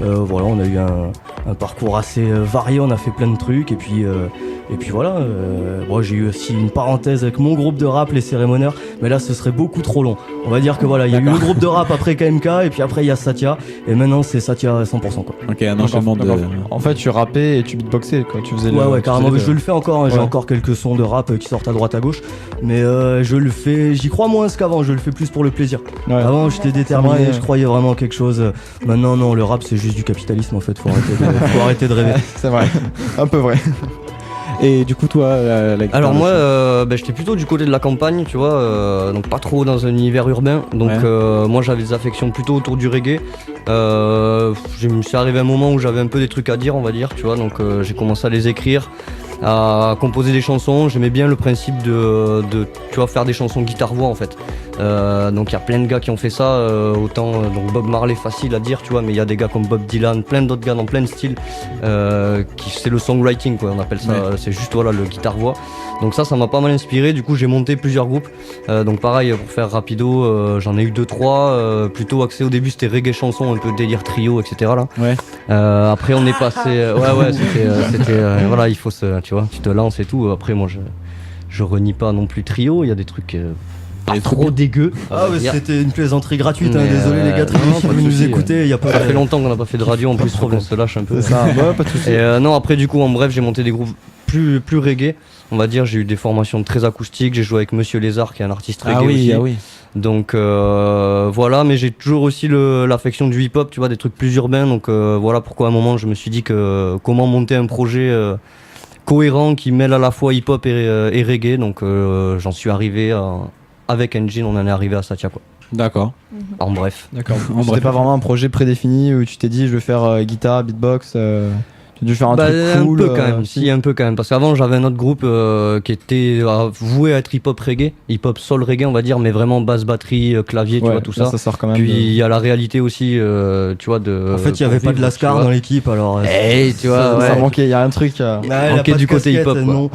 Voilà, on a eu un parcours assez varié, on a fait plein de trucs, et puis voilà. Moi j'ai eu aussi une parenthèse avec mon groupe de rap, les Cérémoneurs, mais là ce serait beaucoup trop long. On va dire que voilà, il y a eu le groupe de rap après KMK, et puis après il y a Satya, et maintenant c'est Satya à 100% quoi. Ok, un enchaînement de... En fait, tu rappais et tu beatboxais quand tu faisais Ouais, carrément. tu faisais Je le fais encore, hein. J'ai encore quelques sons de rap qui sortent à droite à gauche, mais je le fais, j'y crois moins qu'avant, je le fais plus pour le plaisir. Ouais. Avant j'étais déterminé, Ouais. je croyais vraiment quelque chose. Maintenant non, le rap c'est juste du capitalisme en fait, faut arrêter de rêver. C'est vrai, un peu vrai. Et du coup toi, la guitare, Alors moi, j'étais plutôt du côté de la campagne, tu vois, donc pas trop dans un univers urbain. Donc moi j'avais des affections plutôt autour du reggae. Je me suis arrivé à un moment où j'avais un peu des trucs à dire, on va dire, tu vois, donc j'ai commencé à les écrire, à composer des chansons. J'aimais bien le principe de tu vois, faire des chansons guitare-voix en fait. Donc il y a plein de gars qui ont fait ça, autant donc Bob Marley facile à dire, tu vois, mais il y a des gars comme Bob Dylan, plein d'autres gars dans plein de styles, c'est le songwriting quoi, on appelle ça, c'est juste voilà le guitare-voix. Donc ça m'a pas mal inspiré, du coup j'ai monté plusieurs groupes. Donc pareil, pour faire rapido, j'en ai eu 2-3, plutôt axé au début c'était reggae chanson, un peu délire trio, etc. là. Ouais. Après on est passé, c'était voilà, il faut tu vois, tu te lances et tout. Après moi je renie pas non plus trio, il y a des trucs pas trop dégueux. Ah ouais, c'était une plaisanterie gratuite, hein, désolé les gars, non, qui pas de nous soucis. écouter, y a pas Ça fait longtemps qu'on n'a pas fait de radio en plus, on se lâche un peu. C'est ça, ouais, pas de soucis. Et non, après du coup en bref j'ai monté des groupes plus reggae. On va dire, j'ai eu des formations très acoustiques. J'ai joué avec Monsieur Lézard, qui est un artiste reggae aussi. Ah oui. Donc voilà, mais j'ai toujours aussi l'affection du hip-hop, tu vois, des trucs plus urbains. Donc voilà pourquoi à un moment je me suis dit que comment monter un projet cohérent qui mêle à la fois hip-hop et reggae. Donc j'en suis arrivé avec Engine, on en est arrivé à Satya, quoi. D'accord. En bref. D'accord. C'était pas vraiment un projet prédéfini où tu t'es dit je vais faire guitare, beatbox. Tu as dû faire un truc cool. Un peu quand même. Si, un peu quand même. Parce qu'avant j'avais un autre groupe qui était voué à être hip-hop reggae, hip-hop soul reggae on va dire, mais vraiment basse batterie, clavier, tu vois tout là, ça. Ça sort quand même. Puis il y a la réalité aussi, tu vois de. En fait, il y avait pas de Lascar dans l'équipe, alors. Tu vois, ça manquait. Il y a un truc. manquait du côté hip-hop. Non.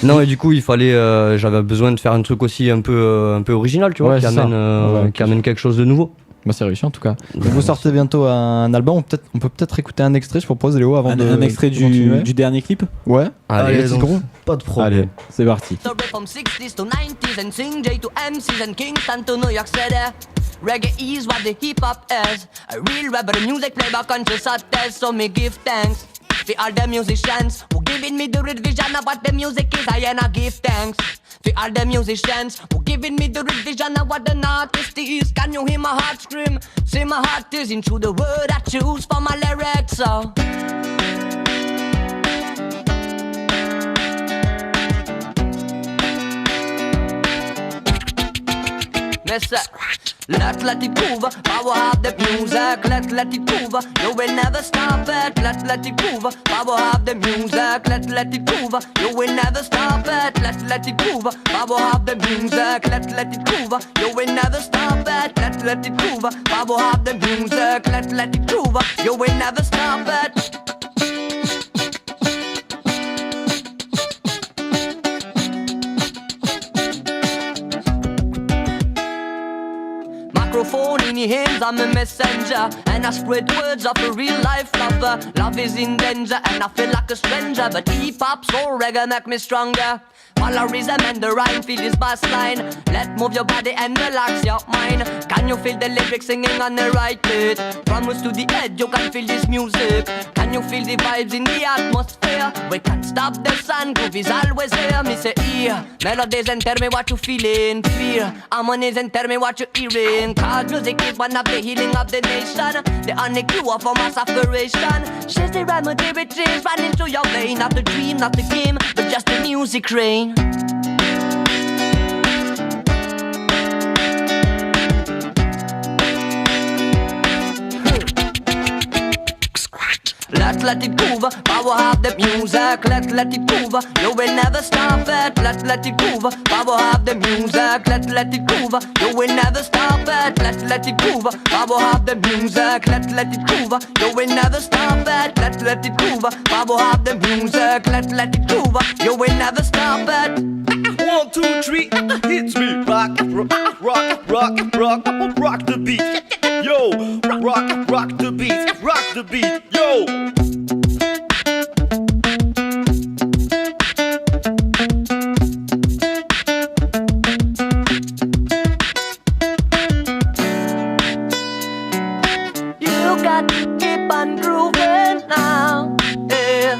Non, et du coup, il fallait, j'avais besoin de faire un truc aussi un peu original, tu vois, qui amène quelque chose de nouveau. Bah, c'est réussi en tout cas. Vous sortez bientôt un album, on peut peut-être écouter un extrait, je propose Léo, avant un extrait du dernier clip. Ouais. Allez, donc, pas de problème. Allez, c'est parti. From 60s to 90s and sing J to MCs and Kingston to New York City. Reggae is what the hip hop is. A real rebel music play by country test. So me give thanks for all the musicians who giving me the real vision of what the music is. I give thanks for all the musicians who giving me the real vision of what an artist is. Can you hear my heart scream? See my heart is into the word I choose for my lyrics. So let it move, power of the music. Let it move, you will never stop it. Let it move, power of the music. Let it move, you will never stop it. Let it move, power of the music. Let it move, you will never stop it. Let it move, power of the music. Let it move, you will never stop it. Microphone in your hands, I'm a messenger, and I spread words of a real life lover. Love is in danger, and I feel like a stranger, but hip-hop, soul, reggae make me stronger. Polarism and the rhyme, feel this bass line. Let move your body and relax your mind. Can you feel the lyrics singing on the right beat? From us to the edge, you can feel this music. Can you feel the vibes in the atmosphere? We can't stop the sun, groove is always here. Me say ear, melodies and tell me what you feeling. Fear, harmonies and tell me what you hearing. Cause music is one of the healing of the nation. The only cure for mass aspiration. She's the remedy which is running through your vein. Not the dream, not the game, but just the music rain. Let it move, power of the music. Let it move, you will never stop it. Let it move, power of the music. Let it move, you will never stop it. Let it move, power of the music. Let it move, you will never stop it. Let it move, power of the music. Let it move, you will never stop it. 1, 2, 3, hits me. Rock, rock, rock, rock, rock, rock the beat. Yo, rock, rock the beat, rock the beat. Yo. You got to keep on grooving now, yeah.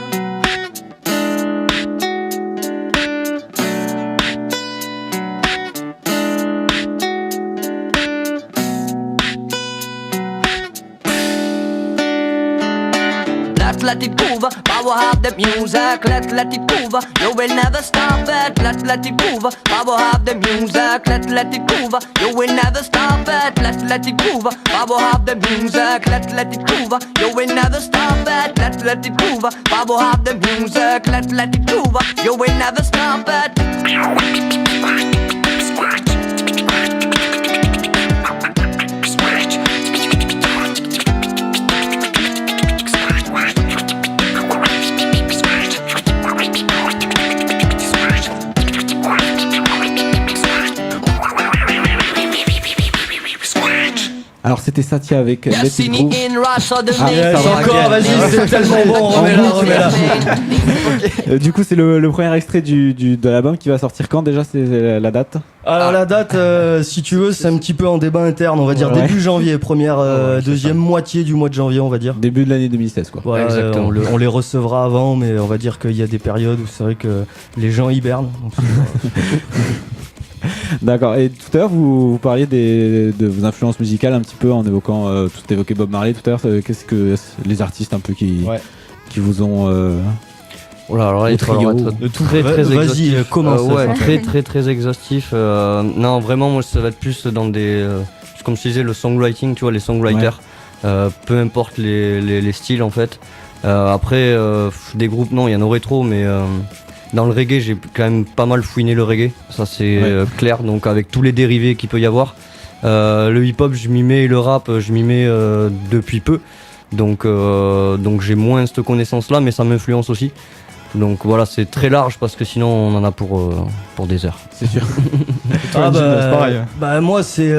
Let it move, power of the music. Let it move, you will never stop it. Let it move, power of the music. Let it move, you will never stop it. Let it move, power of the music. Let it move, you will never stop it. Let it move, power of the music. Let it move, you will never stop it. Alors c'était Satya avec Let See It me Groove. in Russia, the Ah, name ça va, encore, vas-y, c'est tellement bon, remets-la. Du coup c'est le premier extrait de l'album qui va sortir quand déjà, c'est la date? Alors la date, si tu veux, c'est un petit peu en débat interne, on va dire Ouais. début janvier, deuxième moitié du mois de janvier, on va dire. Début de l'année 2016 quoi. Voilà, Exactement. on les recevra avant, mais on va dire qu'il y a des périodes où c'est vrai que les gens hibernent. Donc D'accord. Et tout à l'heure, vous parliez de vos influences musicales un petit peu en évoquant, tout évoqué Bob Marley tout à l'heure. Qu'est-ce que les artistes un peu qui vous ont. Oh là, alors là, au il faut trio. être très Vas-y, exhaustif. commence. Ouais, très exhaustif. Non, vraiment, moi, ça va être plus dans des. Comme je disais, le songwriting, tu vois, les songwriters. Peu importe les styles, en fait. Après, des groupes, non, il y en aurait trop, mais. Dans le reggae, j'ai quand même pas mal fouiné le reggae, ça c'est clair, donc avec tous les dérivés qu'il peut y avoir. Le hip-hop, je m'y mets, et le rap, je m'y mets depuis peu, donc j'ai moins cette connaissance-là, mais ça m'influence aussi. Donc voilà, c'est très large parce que sinon on en a pour des heures. C'est sûr. Moi c'est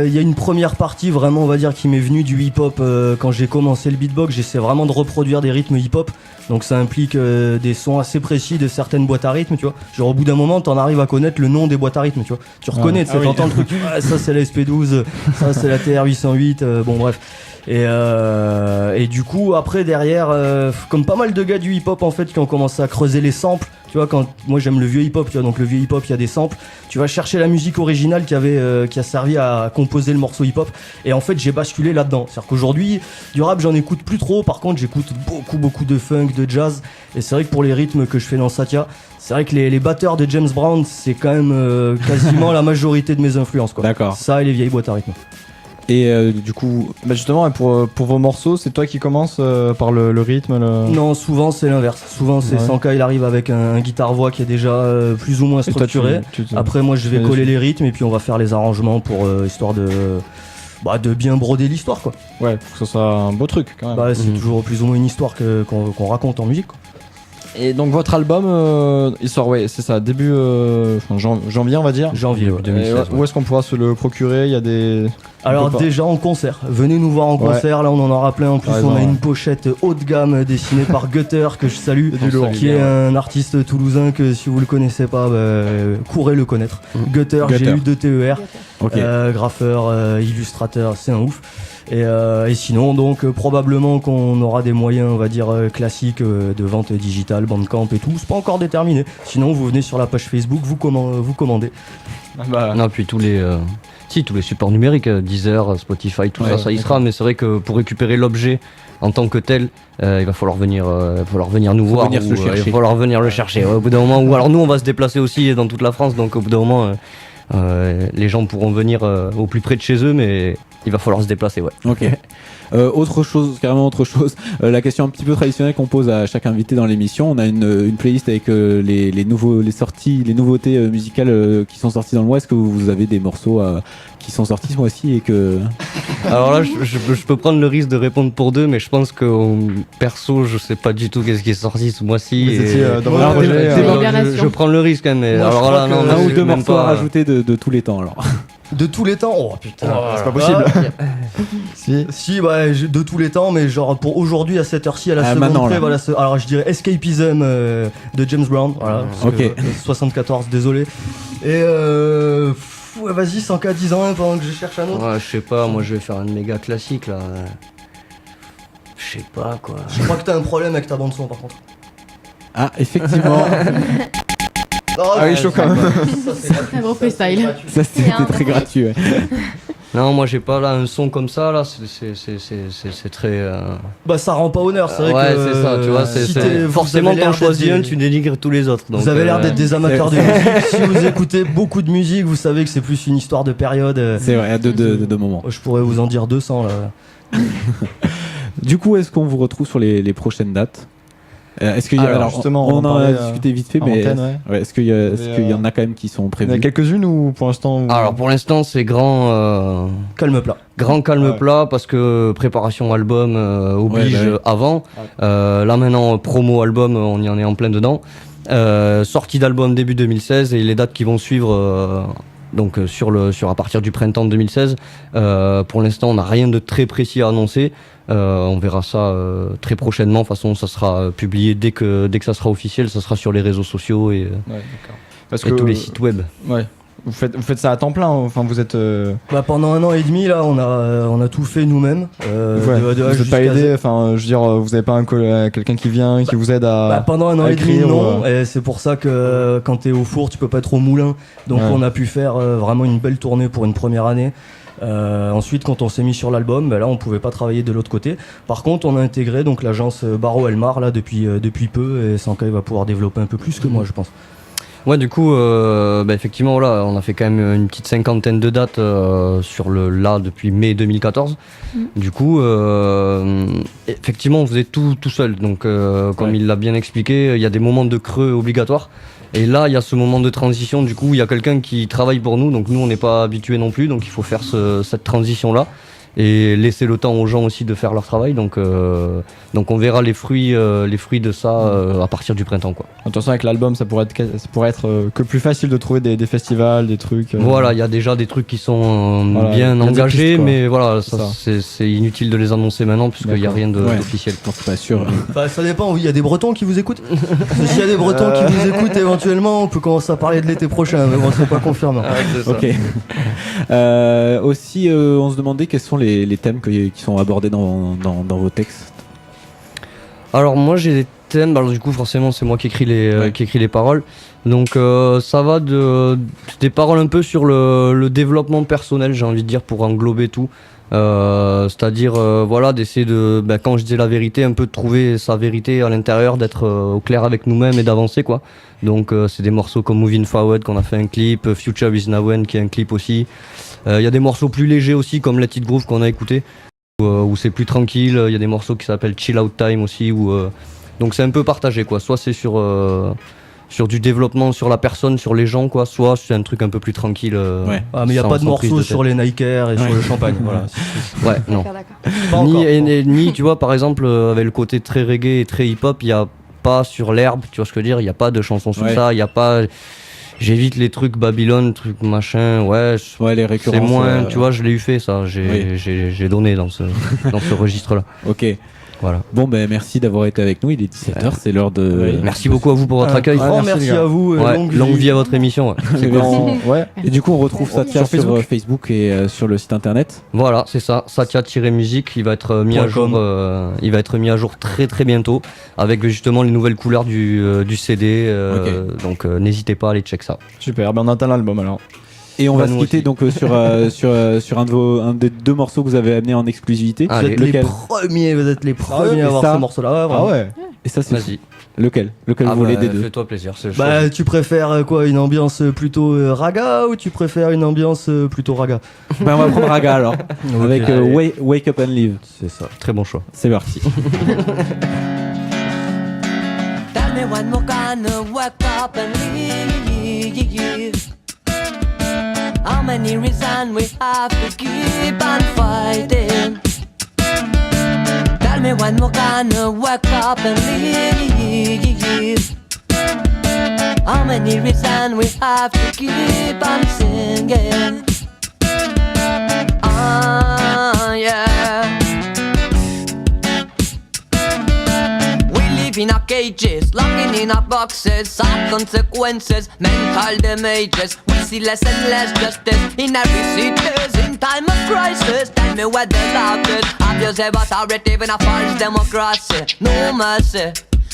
il y a une première partie vraiment on va dire qui m'est venue du hip-hop quand j'ai commencé le beatbox, j'essaie vraiment de reproduire des rythmes hip-hop. Donc ça implique des sons assez précis de certaines boîtes à rythme, tu vois. Genre au bout d'un moment, t'en arrives à connaître le nom des boîtes à rythme, tu vois. Tu reconnais, tu sais, t'entends le truc, ça c'est la SP12, ça c'est la TR-808, bon bref. Et du coup après derrière comme pas mal de gars du hip-hop en fait qui ont commencé à creuser les samples, tu vois, quand moi j'aime le vieux hip-hop, tu vois, donc le vieux hip-hop il y a des samples, tu vas chercher la musique originale qui a servi à composer le morceau hip-hop, et en fait j'ai basculé là-dedans. C'est-à-dire qu'aujourd'hui du rap j'en écoute plus trop, par contre j'écoute beaucoup de funk, de jazz, et c'est vrai que pour les rythmes que je fais dans Satya, c'est vrai que les batteurs de James Brown c'est quand même quasiment la majorité de mes influences quoi. D'accord. Ça et les vieilles boîtes à rythme. Et du coup, justement, pour vos morceaux, c'est toi qui commences par le rythme Non, souvent c'est l'inverse. Souvent c'est Sanka, il arrive avec un guitare-voix qui est déjà plus ou moins structuré. Après moi je vais coller les rythmes et puis on va faire les arrangements pour histoire de bien broder l'histoire quoi. Ouais, pour que ce soit un beau truc quand même. C'est toujours plus ou moins une histoire qu'on raconte en musique quoi. Et donc votre album, il sort, c'est ça, début janvier on va dire. Janvier 2016. Où est-ce qu'on pourra se le procurer? Il y a des... Alors déjà en concert, venez nous voir en concert, là on en aura plein, en plus on a une pochette haut de gamme dessinée par Gutter que je salue, qui est un artiste toulousain que si vous le connaissez pas, courez le connaître. Gutter, j'ai eu 2 TER, graffeur, illustrateur, c'est un ouf. Et sinon donc probablement qu'on aura des moyens on va dire classiques de vente digitale, Bandcamp et tout, c'est pas encore déterminé. Sinon vous venez sur la page Facebook, vous commandez. Non, puis tous les supports numériques, Deezer, Spotify, tout ça y sera, mais c'est vrai que pour récupérer l'objet en tant que tel, il va falloir venir nous voir, il va falloir venir le chercher au bout d'un moment, ou alors nous on va se déplacer aussi dans toute la France, donc au bout d'un moment les gens pourront venir au plus près de chez eux, mais il va falloir se déplacer, Ok. Carrément autre chose. La question un petit peu traditionnelle qu'on pose à chaque invité dans l'émission. On a une playlist avec les nouveautés musicales qui sont sorties dans le mois. Est-ce que vous avez des morceaux qui sont sortis ce mois-ci et que... Alors là, je peux prendre le risque de répondre pour deux, mais je pense que perso, je sais pas du tout qu'est-ce qui est sorti ce mois-ci. Je prends le risque quand même. Mais alors là, non, un ou deux morceaux à rajouter de tous les temps alors. De tous les temps? Oh putain, c'est pas possible. Si, de tous les temps, mais genre pour aujourd'hui à cette heure-ci, à la seconde près, voilà. Alors je dirais Escapism de James Brown, voilà. 74, désolé. Et vas-y, 100K 10 ans pendant que je cherche un autre. Ouais, je sais pas, moi je vais faire un méga classique là. Je sais pas quoi. Je crois que t'as un problème avec ta bande son par contre. Ah, effectivement. Oui, chaud quand même. C'est un gros freestyle. Ça c'était très gratuit. Ouais. Non, moi j'ai pas là un son comme ça là, c'est très. Ça rend pas honneur, c'est vrai que. Ouais, c'est ça, tu vois, forcément t'en choisis un, tu dénigres tous les autres. Donc, vous avez l'air d'être des amateurs de musique. Si vous écoutez beaucoup de musique, vous savez que c'est plus une histoire de période. C'est vrai, à deux moments. Je pourrais vous en dire 200 là. Du coup, est-ce qu'on vous retrouve sur les prochaines dates? Est-ce qu'il y a, alors justement, on en a discuté vite fait, mais est-ce qu'il y en a quand même qui sont prévus? Il y en a quelques-unes ou pour l'instant Alors pour l'instant c'est grand calme plat. Grand calme plat parce que préparation album oblige avant. Là maintenant promo album, on y en est en plein dedans. Sortie d'album début 2016 et les dates qui vont suivre donc à partir du printemps 2016. Pour l'instant, on n'a rien de très précis à annoncer. On verra ça très prochainement. De toute façon, ça sera publié dès que ça sera officiel. Ça sera sur les réseaux sociaux et tous les sites web. Ouais. Vous faites ça à temps plein, enfin vous êtes... Pendant 1 an et demi là on a tout fait nous-mêmes. Vous n'êtes pas aidé, enfin je veux dire vous n'avez pas quelqu'un qui vient, qui vous aide à pendant 1 an et demi écrire, non, et c'est pour ça que quand t'es au four tu peux pas être au moulin. Donc on a pu faire vraiment une belle tournée pour une première année. Ensuite quand on s'est mis sur l'album, là on pouvait pas travailler de l'autre côté. Par contre on a intégré donc l'agence Barreau Elmar là depuis peu, et Sankai va pouvoir développer un peu plus que moi je pense. Ouais, du coup, effectivement, voilà, on a fait quand même une petite 50aine de dates depuis mai 2014. Du coup, effectivement, on faisait tout seul. Donc, comme il l'a bien expliqué, il y a des moments de creux obligatoires. Et là, il y a ce moment de transition. Du coup, il y a quelqu'un qui travaille pour nous. Donc, nous, on n'est pas habitués non plus. Donc, il faut faire cette transition-là. Et laisser le temps aux gens aussi de faire leur travail. Donc on verra les fruits de ça à partir du printemps, quoi. Attention, avec l'album, ça pourrait être que plus facile de trouver des festivals, des trucs. Voilà, il y a déjà des trucs qui sont bien engagés, pistes, mais voilà, c'est inutile de les annoncer maintenant puisqu'il n'y a rien d'officiel. C'est pas sûr. Ça dépend, oui, il y a des Bretons qui vous écoutent. S'il y a des Bretons qui vous écoutent, éventuellement, on peut commencer à parler de l'été prochain, mais bon, c'est pas confirmé. Ok. Aussi, on se demandait quels sont les thèmes qui sont abordés dans vos textes. Alors moi j'ai des thèmes, alors du coup forcément c'est moi qui écris les paroles. Donc ça va des paroles un peu sur le développement personnel, j'ai envie de dire, pour englober tout. C'est-à-dire d'essayer de, quand je disais la vérité, un peu de trouver sa vérité à l'intérieur, d'être au clair avec nous-mêmes et d'avancer, quoi. Donc c'est des morceaux comme Moving Forward qu'on a fait un clip, Future is Now When qui est un clip aussi. Il y a des morceaux plus légers aussi comme Let It Groove qu'on a écouté, où c'est plus tranquille. Il y a des morceaux qui s'appellent Chill Out Time aussi, donc c'est un peu partagé, quoi. Soit c'est sur du développement sur la personne, sur les gens, quoi, soit c'est un truc un peu plus tranquille. Mais il n'y a pas de morceaux sur les Nike Air et sur le champagne. Voilà. Ouais, non. Ni, tu vois, par exemple, avec le côté très reggae et très hip-hop, il n'y a pas sur l'herbe, tu vois ce que je veux dire, il n'y a pas de chansons sur ça, il n'y a pas... J'évite les trucs Babylone, trucs machin, les récurrences. C'est moins, tu vois, je l'ai eu fait ça, j'ai donné dans ce registre-là. Ok. Voilà. Bon, merci d'avoir été avec nous, il est 17h, c'est l'heure de... Merci beaucoup à vous pour votre accueil. Merci à vous, longue vie à votre émission. C'est Et du coup on retrouve Satya sur Facebook et sur le site internet. Voilà, c'est ça, Satya-musique, il va être mis à jour très très bientôt avec justement les nouvelles couleurs du CD, donc n'hésitez pas à aller check ça. Super, on attend l'album alors. Et on va se quitter donc sur un des 2 morceaux que vous avez amené en exclusivité. Vous êtes les premiers à avoir ce morceau-là. Ah ouais. Et ça c'est Vas-y. Lequel vous voulez des 2? Fais-toi plaisir. Tu préfères quoi, une ambiance plutôt raga ou tu préfères une ambiance plutôt raga? On va prendre raga alors. Avec Wake Up and Live. C'est ça. Très bon choix. C'est parti. Tell me when we're gonna wake up and leave. How many reasons we have to keep on fighting? Tell me when we're gonna wake up and leave. How many reasons we have to keep on singing? In our cages, locking in our boxes, sad consequences, mental damages. We see less and less justice in every city. In time of crisis, tell me where the love is. Abuse of authority in a false democracy. No mercy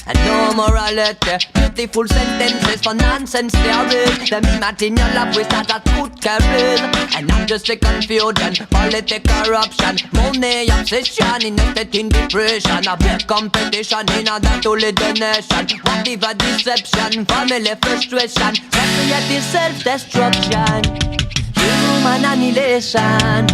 and no morality. Beautiful sentences for nonsense theories. Them imagine your love with that truth carries. And I'm just a confusion, political corruption, money obsession, invested in depression, a big competition in order to lead the nation. Whatever deception, family frustration, society self-destruction, human annihilation.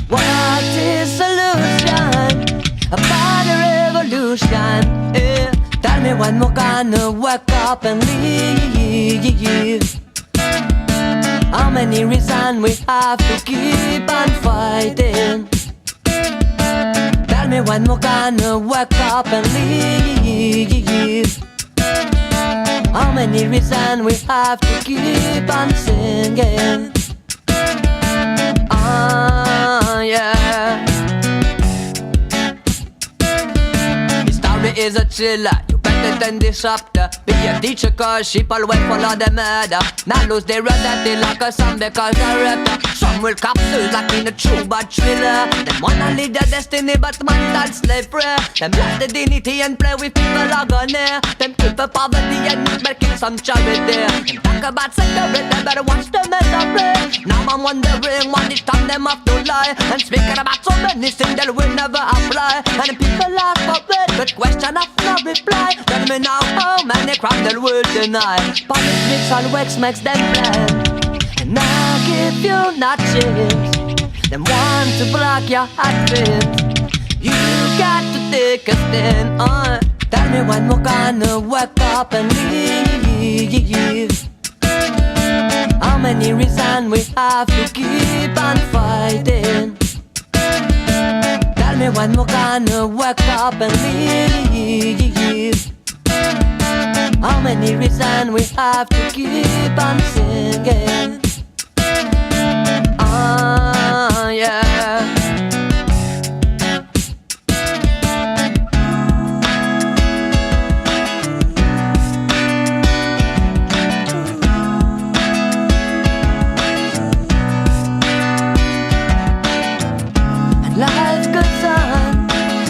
What is solution? About a revolution, yeah. Tell me when we're gonna wake up and leave. How many reasons we have to keep on fighting? Tell me when we're gonna wake up and leave. How many reasons we have to keep on singing? Yeah. The story is a thriller. You better than the chapter. Be a teacher cause sheep always follow the murder. Now lose their identity like a son because they're rapper. Some will capture like in a true bad thriller. Them wanna lead their destiny but man that's slavery. Them lost the dignity and play with people agony. Them keep the poverty and making some charity. Them talk about security, better watch the misery. Now I'm wondering when it's time them have to lie. And speaking about so many things that will never apply. And the people ask for it, but question have no reply. Tell me now how many crimes they will deny. Politics always makes them plan. And now give you notches. Them want to block your outfit. You got to take a stand on. Tell me when we're gonna wake up and leave. How many reasons we have to keep on fighting? Tell me when we're gonna wake up and leave. How many reasons we have to keep on singing? Yeah. Life goes on,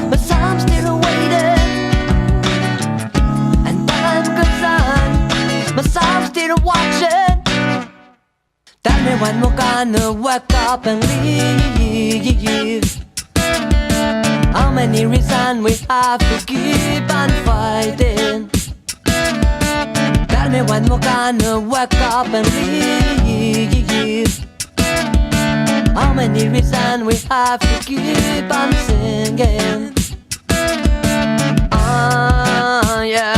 but some still waiting. And time goes on, but some still watching. Tell me when we're gonna wake up and leave. How many reasons we have to keep on fighting? Tell me when we're gonna wake up and leave. How many reasons we have to keep on singing? Yeah.